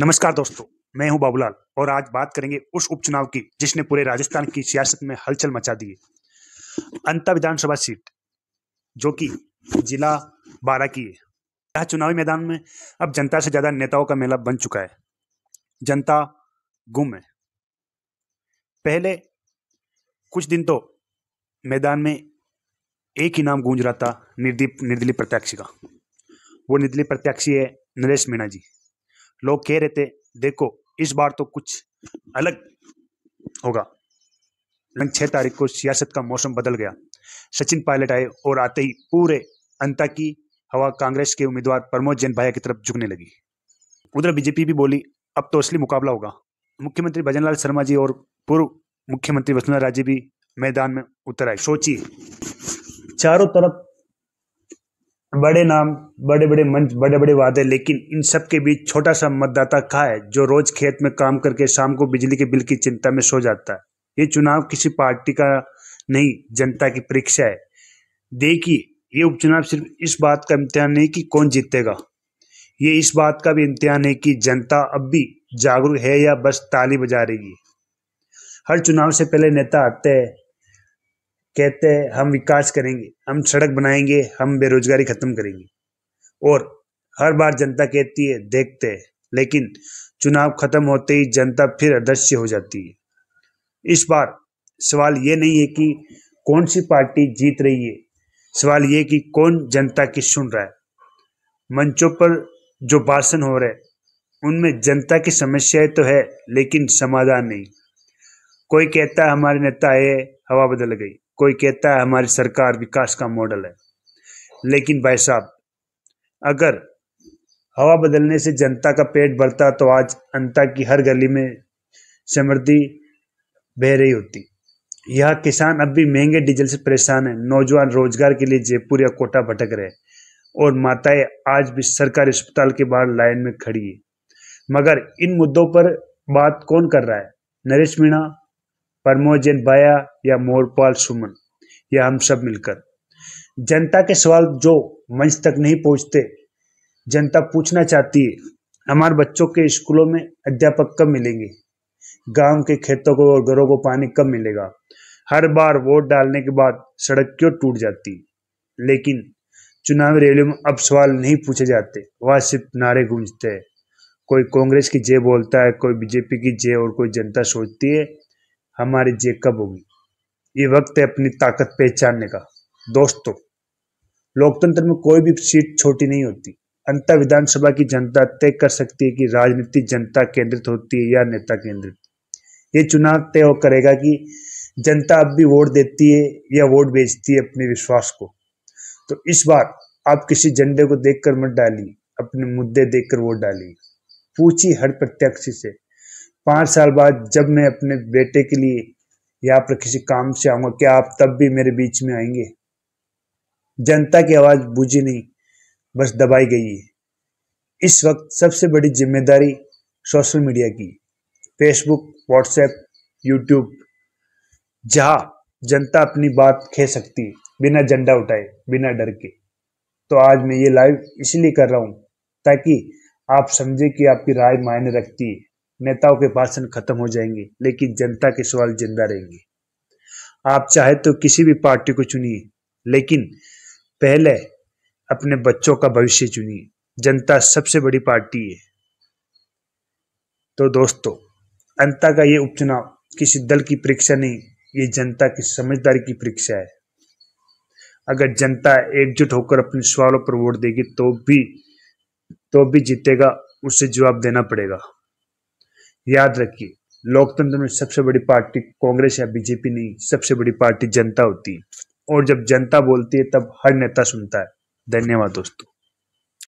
नमस्कार दोस्तों, मैं हूं बाबूलाल और आज बात करेंगे उस उपचुनाव की जिसने पूरे राजस्थान की सियासत में हलचल मचा दी है। अंता विधानसभा सीट जो कि जिला बारां की है। यह चुनावी मैदान में अब जनता से ज्यादा नेताओं का मेला बन चुका है। जनता गुम है। पहले कुछ दिन तो मैदान में एक ही नाम गूंज रहा था, निर्दलीय प्रत्याशी का। वो निर्दलीय प्रत्याशी है नरेश मीणा जी। लोग कह रहे थे देखो इस बार तो कुछ अलग होगा। 6 तारीख को सियासत का मौसम बदल गया। सचिन पायलट आए और आते ही पूरे अंता की हवा कांग्रेस के उम्मीदवार प्रमोद जैन भाया की तरफ झुकने लगी। उधर बीजेपी भी बोली अब तो असली मुकाबला होगा। मुख्यमंत्री भजनलाल शर्मा जी और पूर्व मुख्यमंत्री वसुंधरा राजे भी मैदान में उतर आए। सोचिए, चारों तरफ बड़े नाम, बड़े बड़े मंच, बड़े बड़े वादे, लेकिन इन सब के बीच छोटा सा मतदाता कहाँ है जो रोज खेत में काम करके शाम को बिजली के बिल की चिंता में सो जाता है। ये चुनाव किसी पार्टी का नहीं, जनता की परीक्षा है। देखिए, ये उपचुनाव सिर्फ इस बात का इम्तिहान नहीं कि कौन जीतेगा, ये इस बात का भी इम्तिहान है कि जनता अब भी जागरूक है या बस ताली बजा रही है। हर चुनाव से पहले नेता आते हैं, कहते हैं हम विकास करेंगे, हम सड़क बनाएंगे, हम बेरोजगारी खत्म करेंगे, और हर बार जनता कहती है देखते हैं, लेकिन चुनाव खत्म होते ही जनता फिर अदृश्य हो जाती है। इस बार सवाल ये नहीं है कि कौन सी पार्टी जीत रही है, सवाल ये कि कौन जनता की सुन रहा है। मंचों पर जो भाषण हो रहे हैं उनमें जनता की समस्याएं तो है लेकिन समाधान नहीं। कोई कहता है हमारे नेता आए, हवा बदल गई। कोई कहता है हमारी सरकार विकास का मॉडल है। लेकिन भाई साहब, अगर हवा बदलने से जनता का पेट भरता तो आज अंता की हर गली में समृद्धि बह रही होती। यह किसान अब भी महंगे डीजल से परेशान है, नौजवान रोजगार के लिए जयपुर या कोटा भटक रहे, और माताएं आज भी सरकारी अस्पताल के बाहर लाइन में खड़ी है। मगर इन मुद्दों पर बात कौन कर रहा है? नरेश मीणा, प्रमोद जैन भाया या मोरपाल सुमन, या हम सब मिलकर? जनता के सवाल जो मंच तक नहीं पहुंचते, जनता पूछना चाहती है हमारे बच्चों के स्कूलों में अध्यापक कब मिलेंगे, गांव के खेतों को और घरों को पानी कब मिलेगा। हर बार वोट डालने के बाद सड़क क्यों टूट जाती। लेकिन चुनावी रैलियों में अब सवाल नहीं पूछे जाते, वह सिर्फ नारे गूंजते हैं। कोई कांग्रेस की जय बोलता है, कोई बीजेपी की जय, और कोई जनता सोचती है हमारी जय कब होगी। ये वक्त है अपनी ताकत पहचानने का। दोस्तों, लोकतंत्र में कोई भी सीट छोटी नहीं होती। अंतर विधानसभा की जनता तय कर सकती है कि राजनीति जनता केंद्रित होती है या नेता केंद्रित। ये चुनाव तय करेगा कि जनता अब भी वोट देती है या वोट बेचती है अपने विश्वास को। तो इस बार आप किसी झंडे को देखकर मत डालिए, अपने मुद्दे देखकर वोट डालिए। पूछिए हर प्रत्याशी से, 5 साल बाद जब मैं अपने बेटे के लिए यहाँ पर किसी काम से आऊंगा, क्या आप तब भी मेरे बीच में आएंगे? जनता की आवाज बुझी नहीं, बस दबाई गई है। इस वक्त सबसे बड़ी जिम्मेदारी सोशल मीडिया की, फेसबुक, व्हाट्सएप, यूट्यूब, जहां जनता अपनी बात कह सकती है बिना झंडा उठाए, बिना डर के। तो आज मैं ये लाइव इसलिए कर रहा हूं ताकि आप समझे कि आपकी राय मायने रखती है। नेताओं के भाषण खत्म हो जाएंगे लेकिन जनता के सवाल जिंदा रहेंगे। आप चाहे तो किसी भी पार्टी को चुनिए, लेकिन पहले अपने बच्चों का भविष्य चुनिए। जनता सबसे बड़ी पार्टी है। तो दोस्तों, अंता का ये उपचुनाव किसी दल की परीक्षा नहीं, ये जनता की समझदारी की परीक्षा है। अगर जनता एकजुट होकर अपने सवालों पर वोट देगी तो भी जीतेगा, उसे जवाब देना पड़ेगा। याद रखिए, लोकतंत्र में सबसे बड़ी पार्टी कांग्रेस या बीजेपी नहीं, सबसे बड़ी पार्टी जनता होती है, और जब जनता बोलती है तब हर नेता सुनता है। धन्यवाद दोस्तों।